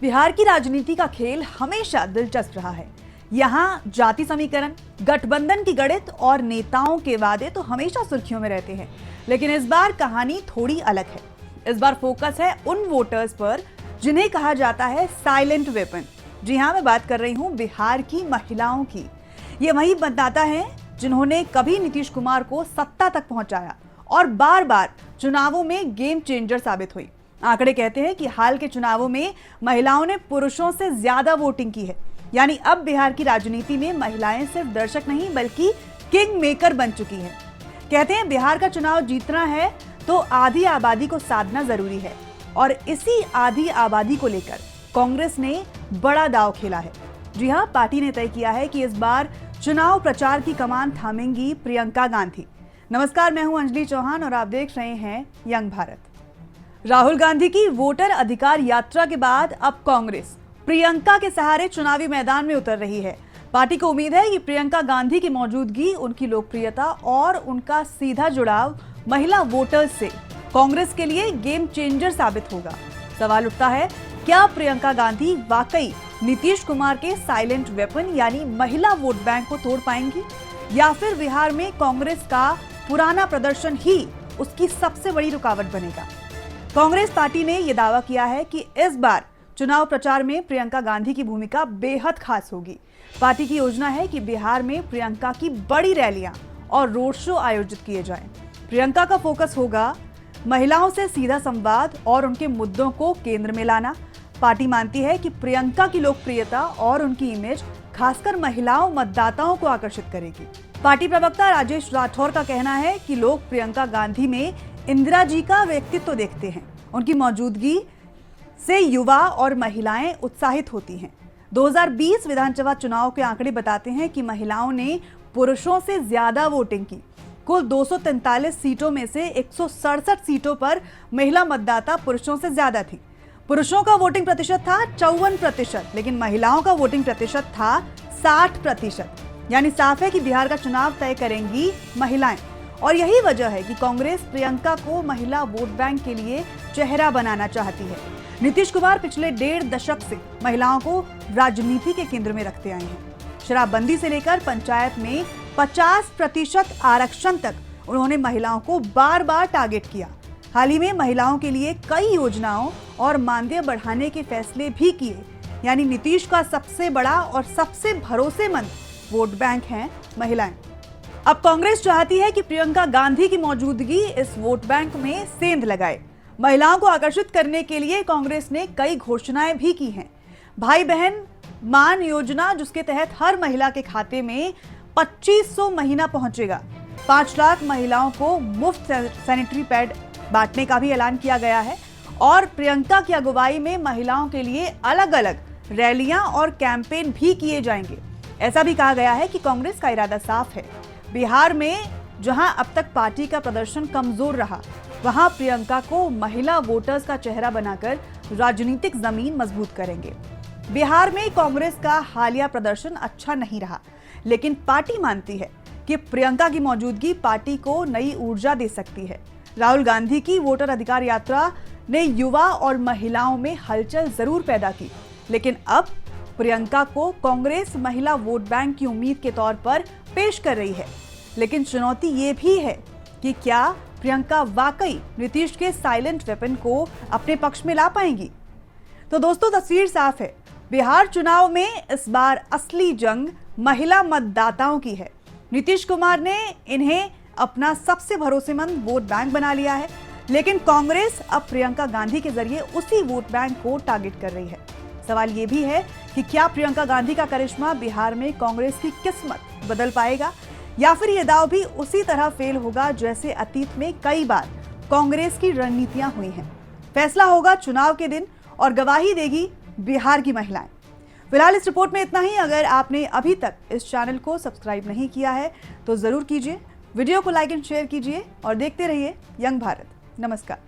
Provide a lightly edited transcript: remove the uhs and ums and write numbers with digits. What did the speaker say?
बिहार की राजनीति का खेल हमेशा दिलचस्प रहा है। यहाँ जाति समीकरण, गठबंधन की गणित और नेताओं के वादे तो हमेशा सुर्खियों में रहते हैं, लेकिन इस बार कहानी थोड़ी अलग है। इस बार फोकस है उन वोटर्स पर जिन्हें कहा जाता है साइलेंट वेपन। जी हाँ, मैं बात कर रही हूँ बिहार की महिलाओं की। ये वही मतदाता हैं जिन्होंने कभी नीतीश कुमार को सत्ता तक पहुंचाया और बार बार चुनावों में गेम चेंजर साबित हुई। आंकड़े कहते हैं कि हाल के चुनावों में महिलाओं ने पुरुषों से ज्यादा वोटिंग की है। यानी अब बिहार की राजनीति में महिलाएं सिर्फ दर्शक नहीं बल्कि किंग मेकर बन चुकी हैं। कहते हैं बिहार का चुनाव जीतना है तो आधी आबादी को साधना जरूरी है, और इसी आधी आबादी को लेकर कांग्रेस ने बड़ा दांव खेला है। जी हाँ, पार्टी ने तय किया है कि इस बार चुनाव प्रचार की कमान थामेंगी प्रियंका गांधी। नमस्कार, मैं हूं अंजलि चौहान और आप देख रहे हैं यंग भारत। राहुल गांधी की वोटर अधिकार यात्रा के बाद अब कांग्रेस प्रियंका के सहारे चुनावी मैदान में उतर रही है। पार्टी को उम्मीद है कि प्रियंका गांधी की मौजूदगी, उनकी लोकप्रियता और उनका सीधा जुड़ाव महिला वोटर्स से कांग्रेस के लिए गेम चेंजर साबित होगा। सवाल उठता है, क्या प्रियंका गांधी वाकई नीतीश कुमार के साइलेंट वेपन यानी महिला वोट बैंक को तोड़ पाएंगी, या फिर बिहार में कांग्रेस का पुराना प्रदर्शन ही उसकी सबसे बड़ी रुकावट बनेगा? कांग्रेस पार्टी ने यह दावा किया है कि इस बार चुनाव प्रचार में प्रियंका गांधी की भूमिका बेहद खास होगी। पार्टी की योजना है कि बिहार में प्रियंका की बड़ी रैलियां और रोड शो आयोजित किए जाएं। प्रियंका का फोकस होगा महिलाओं से सीधा संवाद और उनके मुद्दों को केंद्र में लाना। पार्टी मानती है कि प्रियंका की लोकप्रियता और उनकी इमेज खासकर महिलाओं मतदाताओं को आकर्षित करेगी। पार्टी प्रवक्ता राजेश राठौर का कहना है कि लोग प्रियंका गांधी में इंदिरा जी का व्यक्तित्व देखते हैं। उनकी मौजूदगी से युवा और महिलाएं उत्साहित होती हैं। 2020 विधानसभा चुनाव के आंकड़े बताते हैं कि महिलाओं ने पुरुषों से ज्यादा वोटिंग की। कुल 243 सीटों में से 167 सीटों पर महिला मतदाता पुरुषों से ज्यादा थी। पुरुषों का वोटिंग प्रतिशत था 54%, लेकिन महिलाओं का वोटिंग प्रतिशत था 60%। यानी साफ है कि बिहार का चुनाव तय करेंगी महिलाएं, और यही वजह है कि कांग्रेस प्रियंका को महिला वोट बैंक के लिए चेहरा बनाना चाहती है। नीतीश कुमार पिछले 1.5 दशक से महिलाओं को राजनीति के केंद्र में रखते आए हैं। शराबबंदी से लेकर पंचायत में 50% आरक्षण तक उन्होंने महिलाओं को बार बार टारगेट किया। हाल ही में महिलाओं के लिए कई योजनाओं और मानदेय बढ़ाने के फैसले भी किए। यानी नीतीश का सबसे बड़ा और सबसे भरोसेमंद वोट बैंक हैं महिलाएं। अब कांग्रेस चाहती है कि प्रियंका गांधी की मौजूदगी इस वोट बैंक में सेंध लगाए। महिलाओं को आकर्षित करने के लिए कांग्रेस ने कई घोषणाएं भी की हैं। भाई बहन मान योजना, जिसके तहत हर महिला के खाते में 2500 महीना पहुंचेगा। 5 लाख महिलाओं को मुफ्त सैनिटरी पैड बांटने का भी ऐलान किया गया है। और प्रियंका की अगुवाई में महिलाओं के लिए अलग अलग रैलियां और कैंपेन भी किए जाएंगे। ऐसा भी कहा गया है कि कांग्रेस का इरादा साफ है। बिहार में जहां अब तक पार्टी का प्रदर्शन कमजोर रहा, वहां प्रियंका को महिला वोटर्स का चेहरा बनाकर राजनीतिक जमीन मजबूत करेंगे। बिहार में कांग्रेस का हालिया प्रदर्शन अच्छा नहीं रहा, लेकिन पार्टी मानती है कि प्रियंका की मौजूदगी पार्टी को नई ऊर्जा दे सकती है। राहुल गांधी की वोटर अधिकार यात्रा ने युवा और महिलाओं में हलचल जरूर पैदा की, लेकिन अब प्रियंका को कांग्रेस महिला वोट बैंक की उम्मीद के तौर पर पेश कर रही है। लेकिन चुनौती ये भी है कि क्या प्रियंका वाकई नीतीश के साइलेंट वेपन को अपने पक्ष में ला पाएंगी? तो दोस्तों, तस्वीर साफ है। बिहार चुनाव में इस बार असली जंग महिला मतदाताओं की है। नीतीश कुमार ने इन्हें अपना सबसे भरोसेमंद वोट बैंक बना लिया है, लेकिन कांग्रेस अब प्रियंका गांधी के जरिए उसी वोट बैंक को टारगेट कर रही है। सवाल ये भी है कि क्या प्रियंका गांधी का करिश्मा बिहार में कांग्रेस की किस्मत बदल पाएगा, या फिर यह दाव भी उसी तरह फेल होगा जैसे अतीत में कई बार कांग्रेस की रणनीतियां हुई हैं। फैसला होगा चुनाव के दिन और गवाही देगी बिहार की महिलाएं। फिलहाल इस रिपोर्ट में इतना ही। अगर आपने अभी तक इस चैनल को सब्सक्राइब नहीं किया है तो जरूर कीजिए। वीडियो को लाइक एंड शेयर कीजिए और देखते रहिए यंग भारत। नमस्कार।